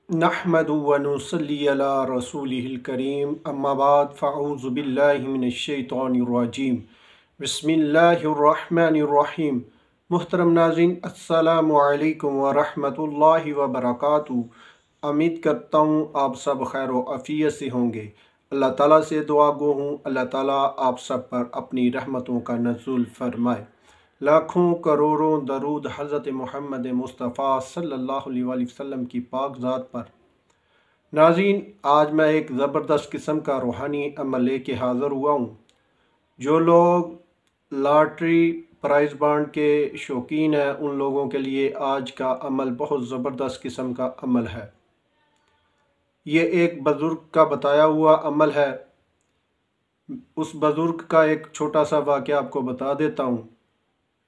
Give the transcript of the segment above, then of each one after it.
नहमदु व नुसल्ली अला रसूलिहिल करीम अम्मा बाद फ़अऊज़ु बिल्लाहि मिनश्शैतानिर रजीम बिस्मिल्लाहिर रहमानिर रहीम। मुहतरम नाज़रीन, अस्सलामु अलैकुम व रहमतुल्लाहि व बरकातुहू। उम्मीद करता हूँ आप सब खैर व आफ़ियत से होंगे। अल्लाह ताला से दुआ गो हूँ अल्लाह ताला आप सब पर अपनी रहमतों का नज़ुल फरमाए। लाखों करोड़ों दरूद हज़रत मोहम्मद मुस्तफ़ा सल्लल्लाहु अलैहि वसल्लम की पाक ज़ात पर। नाज़रीन, आज मैं एक ज़बरदस्त किस्म का रूहानी अमल लेके हाज़िर हुआ हूँ। जो लोग लॉटरी प्राइज़ बॉन्ड के शौकीन हैं उन लोगों के लिए आज का अमल बहुत ज़बरदस्त किस्म का अमल है। ये एक बुज़ुर्ग का बताया हुआ अमल है। उस बुज़ुर्ग का एक छोटा सा वाक़या आपको बता देता हूँ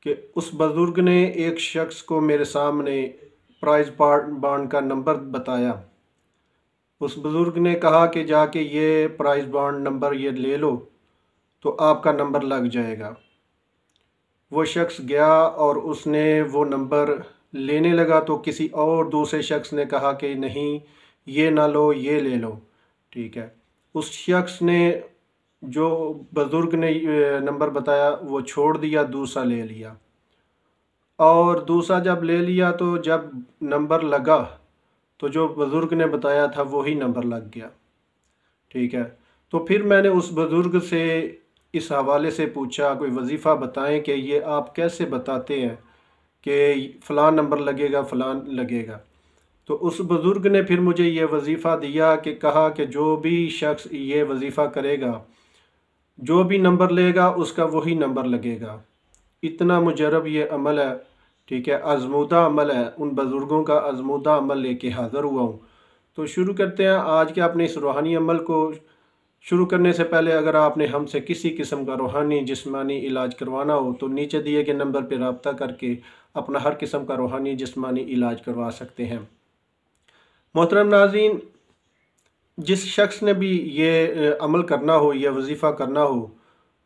कि उस बुज़ुर्ग ने एक शख्स को मेरे सामने प्राइज़ बॉन्ड का नंबर बताया। उस बुज़ुर्ग ने कहा कि जाके ये प्राइज़ बॉन्ड नंबर ये ले लो तो आपका नंबर लग जाएगा। वो शख्स गया और उसने वो नंबर लेने लगा तो किसी और दूसरे शख्स ने कहा कि नहीं, ये ना लो, ये ले लो। ठीक है, उस शख्स ने जो बुज़ुर्ग ने नंबर बताया वो छोड़ दिया, दूसरा ले लिया। और दूसरा जब ले लिया तो जब नंबर लगा तो जो बुज़ुर्ग ने बताया था वही नंबर लग गया। ठीक है, तो फिर मैंने उस बुज़ुर्ग से इस हवाले से पूछा, कोई वजीफ़ा बताएं कि ये आप कैसे बताते हैं कि फ़लाँ नंबर लगेगा, फ़लाँ लगेगा। तो उस बुज़ुर्ग ने फिर मुझे ये वजीफ़ा दिया कि कहा कि जो भी शख्स ये वजीफ़ा करेगा, जो भी नंबर लेगा उसका वही नंबर लगेगा। इतना मुजरब ये अमल है। ठीक है, आज़मूदा अमल है। उन बुज़ुर्गों का आज़मूदा अमल लेके हाज़िर हुआ हूँ। तो शुरू करते हैं आज के अपने इस रूहानी अमल को। शुरू करने से पहले अगर आपने हमसे किसी किस्म का रूहानी जिस्मानी इलाज करवाना हो तो नीचे दिए गए नंबर पर रब्ता करके अपना हर किस्म का रूहानी जिस्मानी इलाज करवा सकते हैं। मोहतरम नाज़रीन, जिस शख्स ने भी ये अमल करना हो, यह वजीफ़ा करना हो,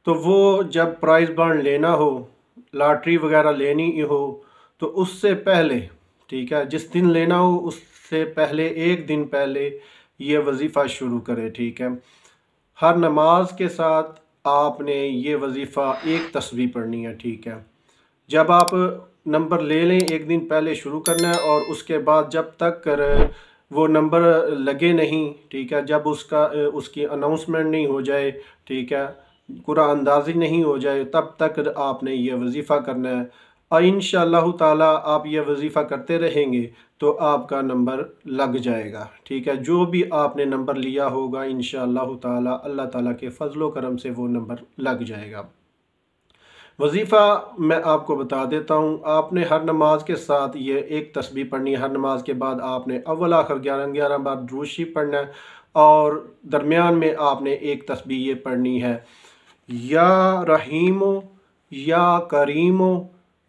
तो वो जब प्राइज़ बॉन्ड लेना हो, लॉटरी वगैरह लेनी हो तो उससे पहले, ठीक है, जिस दिन लेना हो उससे पहले एक दिन पहले ये वजीफ़ा शुरू करें। ठीक है, हर नमाज के साथ आपने ये वजीफ़ा एक तस्बीह पढ़नी है। ठीक है, जब आप नंबर ले लें एक दिन पहले शुरू करना है और उसके बाद जब तक वो नंबर लगे नहीं, ठीक है, जब उसकी अनाउंसमेंट नहीं हो जाए, ठीक है, पूरा अंदाज़ी नहीं हो जाए, तब तक आपने ये वजीफ़ा करना है। और इंशाअल्लाह ताला आप ये वजीफ़ा करते रहेंगे तो आपका नंबर लग जाएगा। ठीक है, जो भी आपने नंबर लिया होगा इंशाअल्लाह ताला अल्लाह ताला के फ़ज़ल व करम से वो नंबर लग जाएगा। वजीफ़ा मैं आपको बता देता हूँ। आपने हर नमाज के साथ ये एक तस्बीह पढ़नी है। हर नमाज के बाद आपने अव्वल आखिर 11-11 बार दुरूद शरीफ पढ़ना है और दरमियान में आपने एक तस्बीह ये पढ़नी है, या रहीमो या करीमो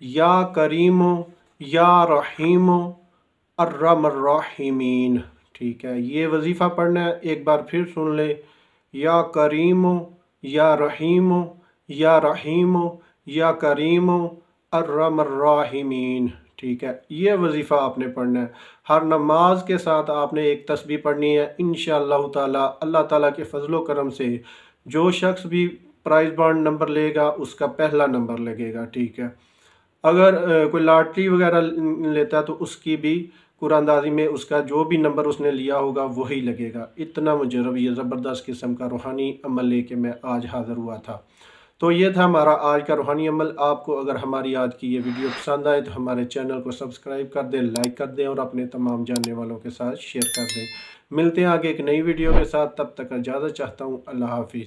या करीमो या रहीमो अर्रहमानिर्रहीमीन। ठीक है, ये वजीफ़ा पढ़ना है। एक बार फिर सुन ले, या करीमो या रहीमो या रहीमो या करीमो अर्रहमानिर्रहीमीन। ठीक है, ये वजीफ़ा आपने पढ़ना है। हर नमाज के साथ आपने एक तस्बीह पढ़नी है। इंशाअल्लाह ताला अल्लाह ताला के फ़ज़ल व करम से जो शख्स भी प्राइज़ बॉन्ड नंबर लेगा उसका पहला नंबर लगेगा। ठीक है, अगर कोई लॉटरी वगैरह लेता है तो उसकी भी कुरानंदाज़ी में उसका जो भी नंबर उसने लिया होगा वही लगेगा। इतना मुजरब ये ज़बरदस्त किस्म का रूहानी अमल लेके मैं आज हाज़िर हुआ था। तो ये था हमारा आज का रूहानी अमल। आपको अगर हमारी आज की ये वीडियो पसंद आए तो हमारे चैनल को सब्सक्राइब कर दें, लाइक कर दें और अपने तमाम जानने वालों के साथ शेयर कर दें। मिलते हैं आगे एक नई वीडियो के साथ, तब तक इजाज़त चाहता हूँ। अल्लाह हाफिज़।